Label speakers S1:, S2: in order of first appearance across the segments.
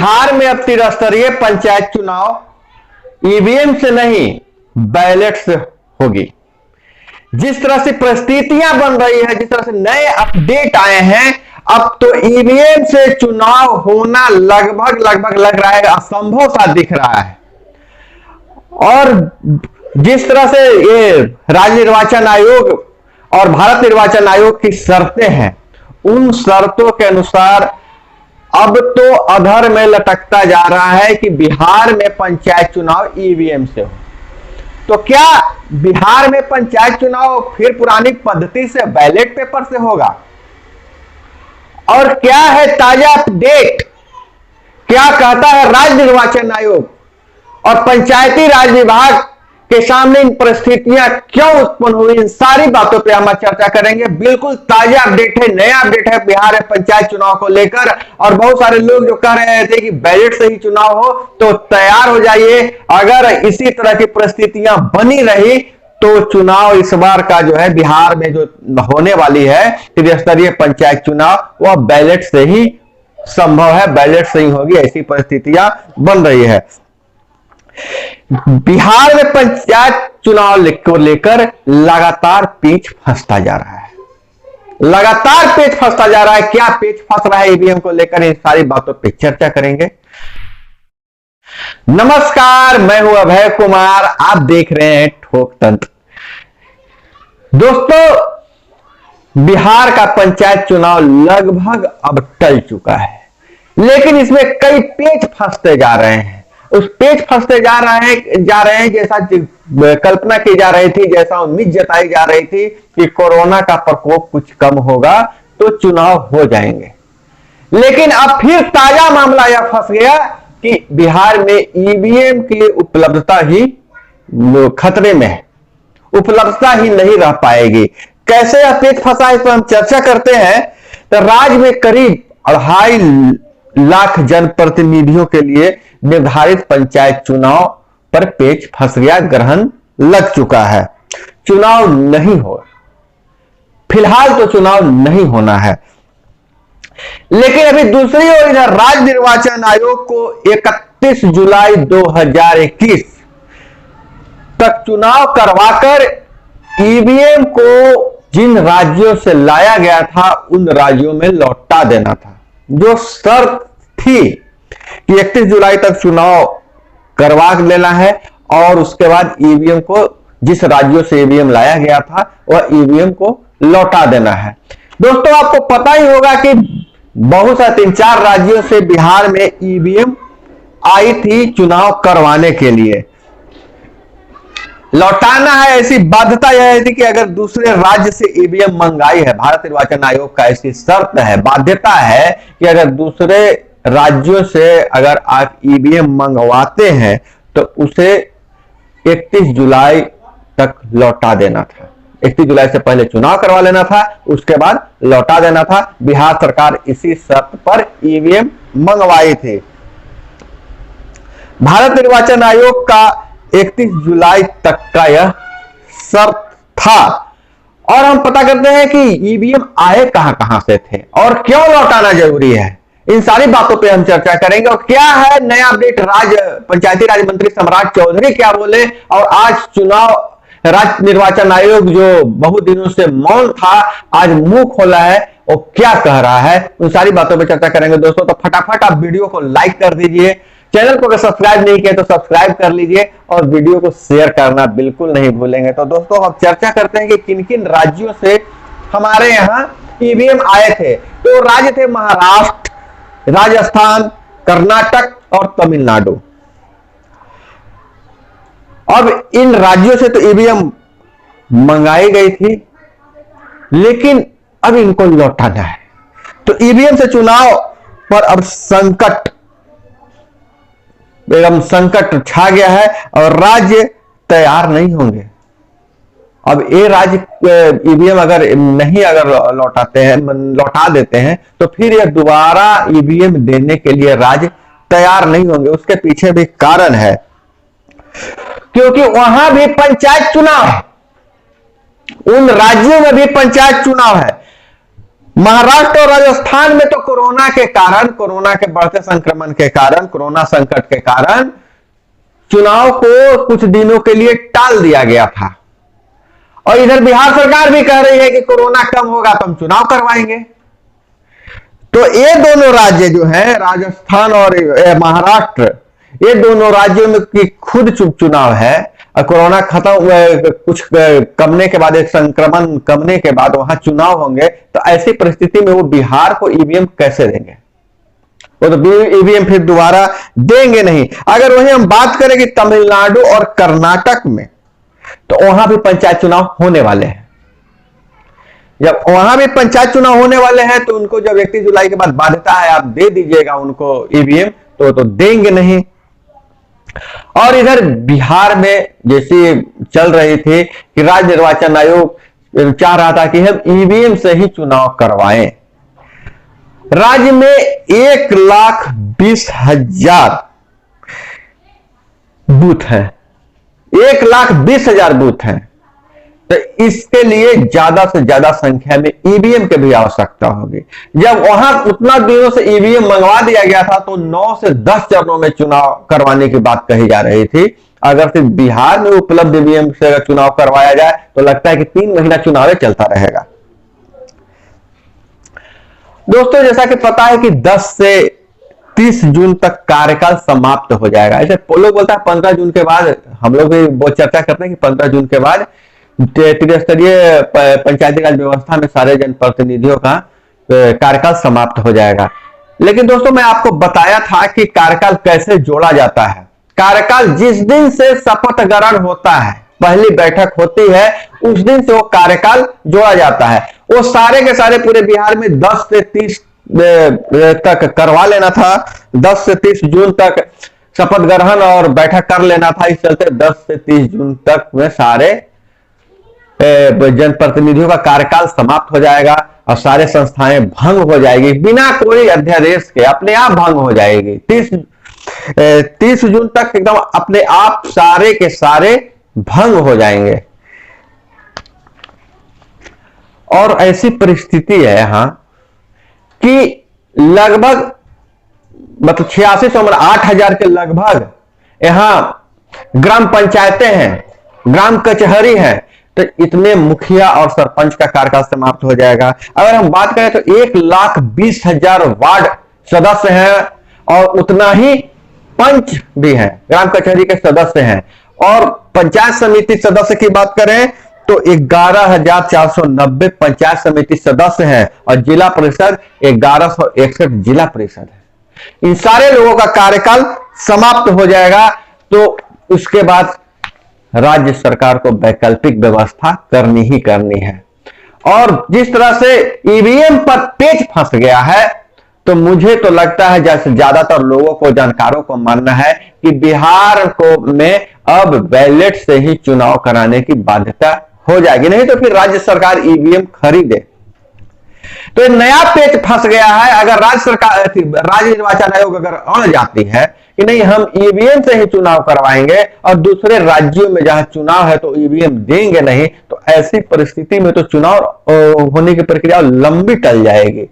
S1: बिहार में अब त्रिस्तरीय पंचायत चुनाव ईवीएम से नहीं बैलेट से होगी। जिस तरह से परिस्थितियां बन रही है, जिस तरह से नए अपडेट आए हैं, अब तो ईवीएम से चुनाव होना लगभग लग रहा है असंभव सा दिख रहा है। और जिस तरह से ये राज्य निर्वाचन आयोग और भारत निर्वाचन आयोग की शर्तें हैं, उन शर्तों के अनुसार अब तो अधर में लटकता जा रहा है कि बिहार में पंचायत चुनाव ईवीएम से हो। तो क्या बिहार में पंचायत चुनाव फिर पुरानी पद्धति से बैलेट पेपर से होगा? और क्या है ताजा अपडेट, क्या कहता है राज्य निर्वाचन आयोग और पंचायती राज विभाग के सामने इन परिस्थितियां क्यों उत्पन्न हुई, इन सारी बातों पे हम चर्चा करेंगे। बिल्कुल ताजा अपडेट है, नया अपडेट है बिहार में पंचायत चुनाव को लेकर। और बहुत सारे लोग जो कह रहे थे कि बैलेट से ही चुनाव हो, तो तैयार हो जाइए। अगर इसी तरह की परिस्थितियां बनी रही तो चुनाव इस बार का जो है बिहार में जो होने वाली है त्रिस्तरीय पंचायत चुनाव, वह बैलेट से ही संभव है, बैलेट से ही होगी। ऐसी परिस्थितियां बन रही है। बिहार में पंचायत चुनाव को लेकर लगातार पेच फंसता जा रहा है, लगातार पेच फंसता जा रहा है। क्या पेच फंस रहा है ईवीएम को लेकर, इन सारी बातों पे चर्चा करेंगे। नमस्कार, मैं हूं अभय कुमार, आप देख रहे हैं ठोक तंत्र। दोस्तों, बिहार का पंचायत चुनाव लगभग अब टल चुका है, लेकिन इसमें कई पेच फंसते जा रहे हैं। उस पेच फंसते जा रहे हैं जैसा कल्पना की जा रही थी, जैसा उम्मीद जताई जा रही थी कि कोरोना का प्रकोप कुछ कम होगा तो चुनाव हो जाएंगे। लेकिन अब फिर ताजा मामला यह फंस गया कि बिहार में ईवीएम की उपलब्धता ही खतरे में है, उपलब्धता ही नहीं रह पाएगी। कैसे यह पेच फंसा, इस पर हम चर्चा करते हैं। तो राज्य में करीब 2.5 लाख जनप्रतिनिधियों के लिए निर्धारित पंचायत चुनाव पर पेच फंस गया, ग्रहण लग चुका है। चुनाव नहीं हो, फिलहाल तो चुनाव नहीं होना है। लेकिन अभी दूसरी ओर इधर राज्य निर्वाचन आयोग को 31 जुलाई 2021 तक चुनाव करवाकर ईवीएम को जिन राज्यों से लाया गया था उन राज्यों में लौटा देना था। जो शर्त थी कि 31 जुलाई तक चुनाव करवा लेना है और उसके बाद ईवीएम को, जिस राज्यों से ईवीएम लाया गया था वह ईवीएम को लौटा देना है। दोस्तों, आपको पता ही होगा कि बहुत सारे 3-4 राज्यों से बिहार में ईवीएम आई थी चुनाव करवाने के लिए। लौटाना है, ऐसी बाध्यता यह थी कि अगर दूसरे राज्य से ईवीएम मंगाई है, भारत निर्वाचन आयोग का ऐसी शर्त है, बाध्यता है कि अगर दूसरे राज्यों से अगर आप ईवीएम मंगवाते हैं तो उसे 31 जुलाई तक लौटा देना था। 31 जुलाई से पहले चुनाव करवा लेना था, उसके बाद लौटा देना था। बिहार सरकार इसी शर्त पर ईवीएम मंगवाई थी। भारत निर्वाचन आयोग का 31 जुलाई तक का यह शर्त था। और हम पता करते हैं कि ईवीएम आए कहां से थे और क्यों लौटाना जरूरी है। इन सारी बातों पे हम चर्चा करेंगे। और क्या है नया अपडेट, पंचायती राज मंत्री सम्राट चौधरी क्या बोले, और आज चुनाव राज्य निर्वाचन आयोग जो बहुत दिनों से मौन था, आज मुंह खोला है और क्या कह रहा है, उन सारी बातों पे चर्चा करेंगे। दोस्तों, तो फटाफट आप वीडियो को लाइक कर दीजिए, चैनल को अगर सब्सक्राइब नहीं किया तो सब्सक्राइब कर लीजिए और वीडियो को शेयर करना बिल्कुल नहीं भूलेंगे। तो दोस्तों, अब चर्चा करते हैं कि किन किन राज्यों से हमारे यहाँ ईवीएम आए थे। तो राज्य थे महाराष्ट्र, राजस्थान, कर्नाटक और तमिलनाडु। अब इन राज्यों से तो ईवीएम मंगाई गई थी, लेकिन अब इनको लौटाना है। तो ईवीएम से चुनाव पर अब एकदम संकट छा गया है और राज्य तैयार नहीं होंगे। अब ये राज्य ईवीएम अगर लौटा देते हैं तो फिर ये दोबारा ईवीएम देने के लिए राज्य तैयार नहीं होंगे। उसके पीछे भी कारण है, क्योंकि वहां भी पंचायत चुनाव है, उन राज्यों में भी पंचायत चुनाव है। महाराष्ट्र और राजस्थान में तो कोरोना के कारण, कोरोना के बढ़ते संक्रमण के कारण, कोरोना संकट के कारण चुनाव को कुछ दिनों के लिए टाल दिया गया था। और इधर बिहार सरकार भी कह रही है कि कोरोना कम होगा तो हम चुनाव करवाएंगे। तो ये दोनों राज्य जो है, राजस्थान और महाराष्ट्र, ये दोनों राज्यों में की खुद चुनाव है। कोरोना खत्म, कुछ कमने के बाद, एक संक्रमण कमने के बाद वहां चुनाव होंगे। तो ऐसी परिस्थिति में वो बिहार को ईवीएम कैसे देंगे? वो तो ईवीएम फिर दोबारा देंगे नहीं। अगर वहीं हम बात करें कि तमिलनाडु और कर्नाटक में, तो वहां भी पंचायत चुनाव होने वाले हैं। जब वहां भी पंचायत चुनाव होने वाले हैं तो उनको जब 31 जुलाई के बाद बाध्यता है, आप दे दीजिएगा उनको ईवीएम, तो देंगे नहीं। और इधर बिहार में जैसे चल रही थी कि राज्य निर्वाचन आयोग चाह रहा था कि हम ईवीएम से ही चुनाव करवाएं। राज्य में 1,20,000 बूथ हैं, 1,20,000 बूथ हैं। तो इसके लिए ज्यादा से ज्यादा संख्या में ईवीएम की भी आवश्यकता होगी। जब वहां उतना दिनों से ईवीएम मंगवा दिया गया था तो 9 से 10 चरणों में चुनाव करवाने की बात कही जा रही थी। अगर सिर्फ बिहार में उपलब्ध ईवीएम से अगर चुनाव करवाया जाए तो लगता है कि 3 महीना चुनाव चलता रहेगा। दोस्तों, जैसा कि पता है कि 10 से 30 जून तक कार्यकाल समाप्त हो जाएगा। ऐसे लोग बोलता है 15 जून के बाद, हम लोग भी बहुत चर्चा करते हैं कि 15 जून के बाद त्रिस्तरीय पंचायती राज व्यवस्था में सारे जनप्रतिनिधियों का कार्यकाल समाप्त हो जाएगा। लेकिन दोस्तों, मैं आपको बताया था कि कार्यकाल कैसे जोड़ा जाता है। कार्यकाल जिस दिन से शपथ ग्रहण होता है, पहली बैठक होती है, उस दिन से वो कार्यकाल जोड़ा जाता है। वो सारे के सारे पूरे बिहार में 10 से 30 तक करवा लेना था। 10 से 30 जून तक शपथ ग्रहण और बैठक कर लेना था। इस चलते 10 से 30 जून तक में सारे जनप्रतिनिधियों का कार्यकाल समाप्त हो जाएगा और सारे संस्थाएं भंग हो जाएगी, बिना कोई अध्यादेश के अपने आप भंग हो जाएगी। 30 जून तक एकदम अपने आप सारे के सारे भंग हो जाएंगे। और ऐसी परिस्थिति है यहां कि लगभग मतलब 8,000 के लगभग यहां ग्राम पंचायतें हैं, ग्राम कचहरी हैं। तो इतने मुखिया और सरपंच का कार्यकाल समाप्त हो जाएगा। अगर हम बात करें तो 1,20,000 वार्ड सदस्य हैं और उतना ही पंच भी हैं, ग्राम कचहरी के सदस्य हैं। और पंचायत समिति सदस्य की बात करें तो 11,490 पंचायत समिति सदस्य हैं और जिला परिषद 1,161 जिला परिषद है। इन सारे लोगों का कार्यकाल समाप्त हो जाएगा। तो उसके बाद राज्य सरकार को वैकल्पिक व्यवस्था करनी ही करनी है। और जिस तरह से ईवीएम पर पेच फंस गया है, तो मुझे तो लगता है जैसे ज्यादातर लोगों को, जानकारों को मानना है कि बिहार को में अब बैलेट से ही चुनाव कराने की बाध्यता हो जाएगी, नहीं तो फिर राज्य सरकार ईवीएम खरीदे। तो एक नया पेच फंस गया है। अगर राज्य निर्वाचन आयोग अगर अड़ जाती है कि नहीं हम ईवीएम से ही चुनाव करवाएंगे और दूसरे राज्यों में जहां चुनाव है तो ईवीएम देंगे नहीं, तो ऐसी परिस्थिति में तो चुनाव होने की प्रक्रिया लंबी टल जाएगी।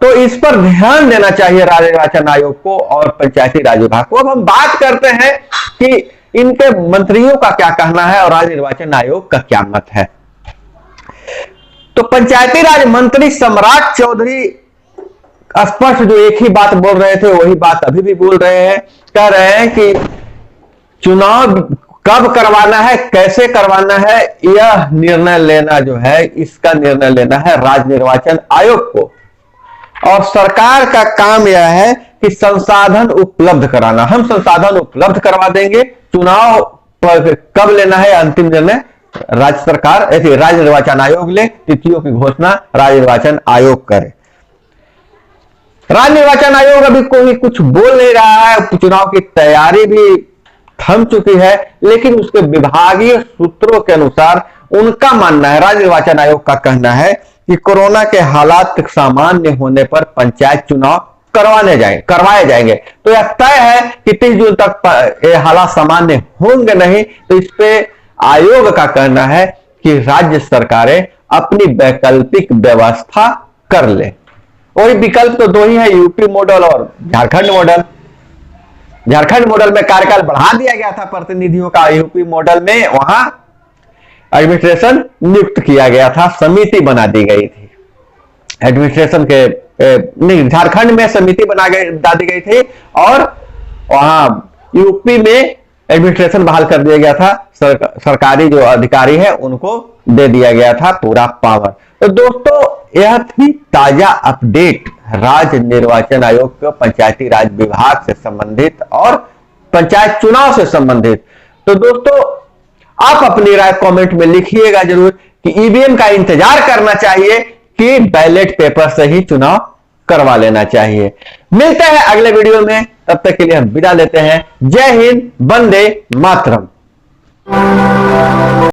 S1: तो इस पर ध्यान देना चाहिए राज्य निर्वाचन आयोग को और पंचायती राज विभाग को। अब हम बात करते हैं कि इनके मंत्रियों का क्या कहना है और राज्य निर्वाचन आयोग का क्या मत है। तो पंचायती राज मंत्री सम्राट चौधरी स्पष्ट जो एक ही बात बोल रहे थे वही बात अभी भी बोल रहे हैं। कह रहे हैं कि चुनाव कब करवाना है, कैसे करवाना है, यह निर्णय लेना जो है, इसका निर्णय लेना है राज्य निर्वाचन आयोग को। और सरकार का काम यह है कि संसाधन उपलब्ध कराना। हम संसाधन उपलब्ध करवा देंगे, चुनाव पर कब लेना है अंतिम निर्णय राज्य सरकार, ऐसे राज्य निर्वाचन आयोग ले, तिथियों की घोषणा राज्य निर्वाचन आयोग करे। राज्य निर्वाचन आयोग अभी कोई कुछ बोल नहीं रहा है, चुनाव की तैयारी भी थम चुकी है, लेकिन उसके विभागीय सूत्रों के अनुसार उनका मानना है, राज्य निर्वाचन आयोग का कहना है कि कोरोना के हालात सामान्य होने पर पंचायत चुनाव करवाए जाएंगे। तो यह तय है कि 30 जून तक हालात सामान्य होंगे नहीं। तो इस पे आयोग का कहना है कि राज्य सरकारें अपनी वैकल्पिक व्यवस्था कर ले। वही विकल्प तो दो ही है, यूपी मॉडल और झारखंड मॉडल। झारखंड मॉडल में कार्यकाल बढ़ा दिया गया था प्रतिनिधियों का, यूपी मॉडल में वहां एडमिनिस्ट्रेशन नियुक्त किया गया था, समिति बना दी गई थी एडमिनिस्ट्रेशन के नहीं, झारखंड में समिति बना दी गई थी और वहां यूपी में एडमिनिस्ट्रेशन बहाल कर दिया गया था। सरकारी जो अधिकारी है उनको दे दिया गया था पूरा पावर। तो दोस्तों यह थी ताजा अपडेट राज्य निर्वाचन आयोग के पंचायती राज विभाग से संबंधित और पंचायत चुनाव से संबंधित। तो दोस्तों आप अपनी राय कमेंट में लिखिएगा जरूर कि ईवीएम का इंतजार करना चाहिए कि बैलेट पेपर से ही चुनाव करवा लेना चाहिए। मिलते हैं अगले वीडियो में, तब तक के लिए हम विदा लेते हैं। जय हिंद, वंदे मातरम।